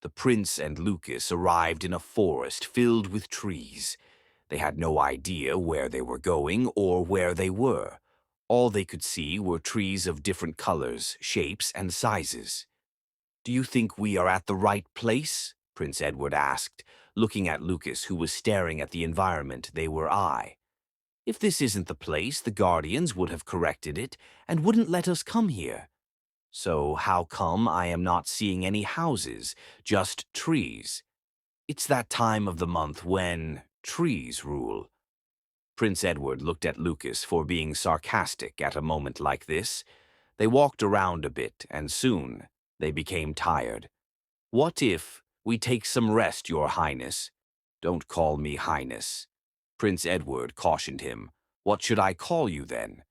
The prince and Lucas arrived in a forest filled with trees. They had no idea where they were going or where they were. All they could see were trees of different colors, shapes, and sizes. "Do you think we are at the right place?" Prince Edward asked, looking at Lucas, who was staring at the environment they were in. "If this isn't the place, the Guardians would have corrected it and wouldn't let us come here. So how come I am not seeing any houses, just trees? It's that time of the month when trees rule." Prince Edward looked at Lucas for being sarcastic at a moment like this. They walked around a bit, and soon they became tired. "What if we take some rest, Your Highness?" "Don't call me Highness." Prince Edward cautioned him. "What should I call you then?"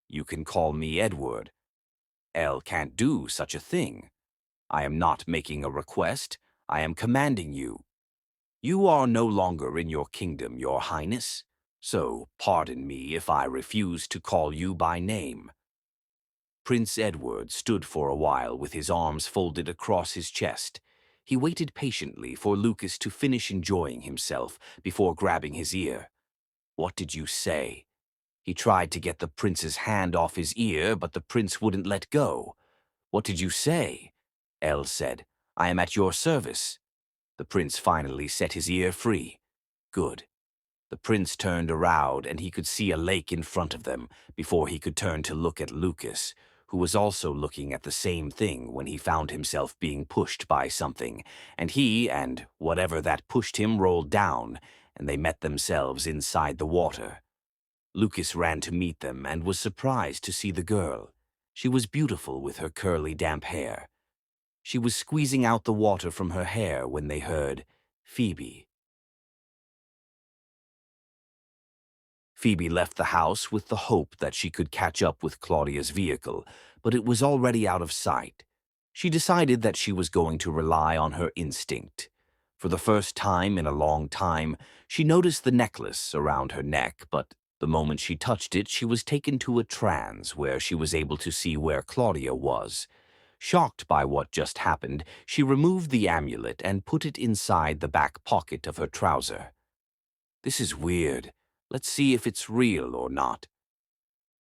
"You can call me Edward." "El can't do such a thing. I am not making a request. I am commanding you. You are no longer in your kingdom, Your Highness. So pardon me if I refuse to call you by name." Prince Edward stood for a while with his arms folded across his chest. He waited patiently for Lucas to finish enjoying himself before grabbing his ear. "What did you say?" He tried to get the prince's hand off his ear, but the prince wouldn't let go. "What did you say?" El said. "I am at your service." The prince finally set his ear free. "Good." The prince turned around and he could see a lake in front of them before he could turn to look at Lucas, who was also looking at the same thing when he found himself being pushed by something, and he and whatever that pushed him rolled down, and they met themselves inside the water. Lucas ran to meet them and was surprised to see the girl. She was beautiful with her curly, damp hair. She was squeezing out the water from her hair when they heard, "Phoebe." Phoebe left the house with the hope that she could catch up with Claudia's vehicle, but it was already out of sight. She decided that she was going to rely on her instinct. For the first time in a long time, she noticed the necklace around her neck, but the moment she touched it, she was taken to a trance where she was able to see where Claudia was. Shocked by what just happened, she removed the amulet and put it inside the back pocket of her trouser. "This is weird. Let's see if it's real or not."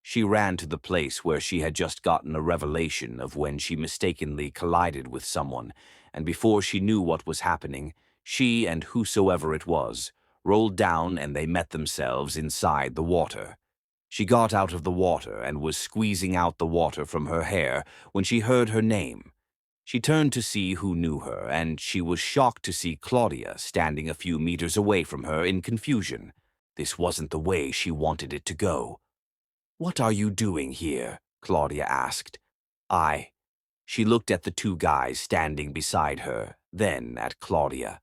She ran to the place where she had just gotten a revelation of when she mistakenly collided with someone, and before she knew what was happening, she and whosoever it was rolled down and they met themselves inside the water. She got out of the water and was squeezing out the water from her hair when she heard her name. She turned to see who knew her, and she was shocked to see Claudia standing a few meters away from her in confusion. This wasn't the way she wanted it to go. "What are you doing here?" Claudia asked. She looked at the two guys standing beside her, then at Claudia.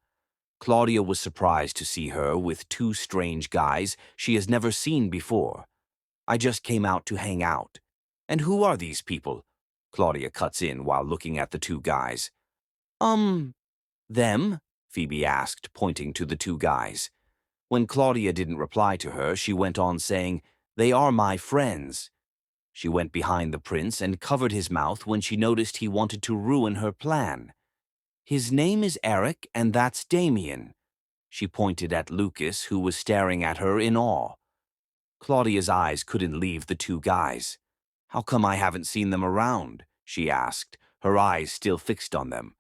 Claudia was surprised to see her with two strange guys she has never seen before. "I just came out to hang out." "And who are these people?" Claudia cuts in while looking at the two guys. Them?" Phoebe asked, pointing to the two guys. When Claudia didn't reply to her, she went on saying, "They are my friends." She went behind the prince and covered his mouth when she noticed he wanted to ruin her plan. "His name is Eric, and that's Damien." She pointed at Lucas, who was staring at her in awe. Claudia's eyes couldn't leave the two guys. "How come I haven't seen them around?" she asked, her eyes still fixed on them.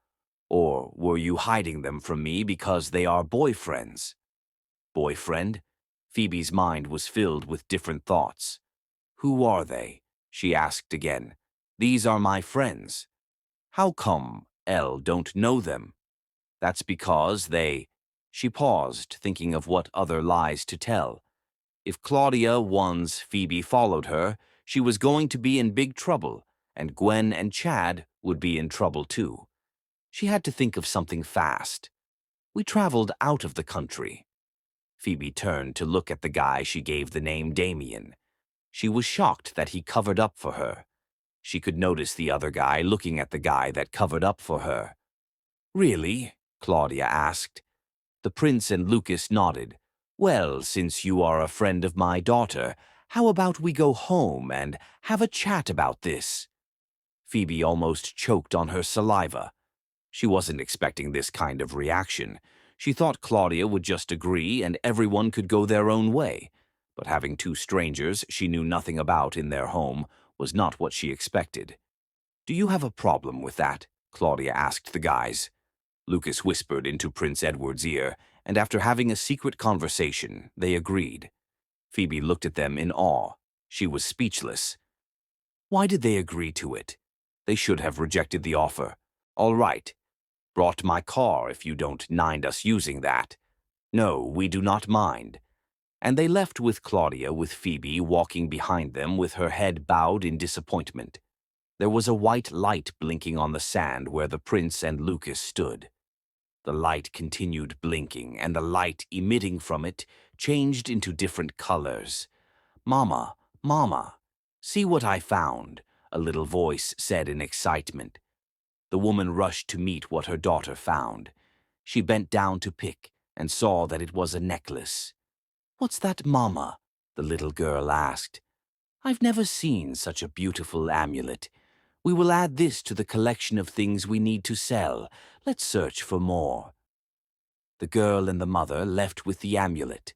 "Or were you hiding them from me because they are boyfriends?" "Boyfriend?" Phoebe's mind was filled with different thoughts. "Who are they?" she asked again. "These are my friends." "How come Elle don't know them?" "That's because they—" She paused, thinking of what other lies to tell. If Claudia, once Phoebe followed her, she was going to be in big trouble, and Gwen and Chad would be in trouble too. She had to think of something fast. "We traveled out of the country." Phoebe turned to look at the guy she gave the name Damien. She was shocked that he covered up for her. She could notice the other guy looking at the guy that covered up for her. "Really?" Claudia asked. The prince and Lucas nodded. "Well, since you are a friend of my daughter, how about we go home and have a chat about this?" Phoebe almost choked on her saliva. She wasn't expecting this kind of reaction. She thought Claudia would just agree and everyone could go their own way. But having two strangers she knew nothing about in their home was not what she expected. "Do you have a problem with that?" Claudia asked the guys. Lucas whispered into Prince Edward's ear, and after having a secret conversation, they agreed. Phoebe looked at them in awe. She was speechless. Why did they agree to it? They should have rejected the offer. "All right. Brought my car if you don't mind us using that." "No, we do not mind." And they left with Claudia with Phoebe walking behind them with her head bowed in disappointment. There was a white light blinking on the sand where the prince and Lucas stood. The light continued blinking, and the light emitting from it changed into different colors. "Mama, Mama, see what I found," a little voice said in excitement. The woman rushed to meet what her daughter found. She bent down to pick and saw that it was a necklace. "What's that, Mama?" the little girl asked. "I've never seen such a beautiful amulet. We will add this to the collection of things we need to sell. Let's search for more." The girl and the mother left with the amulet.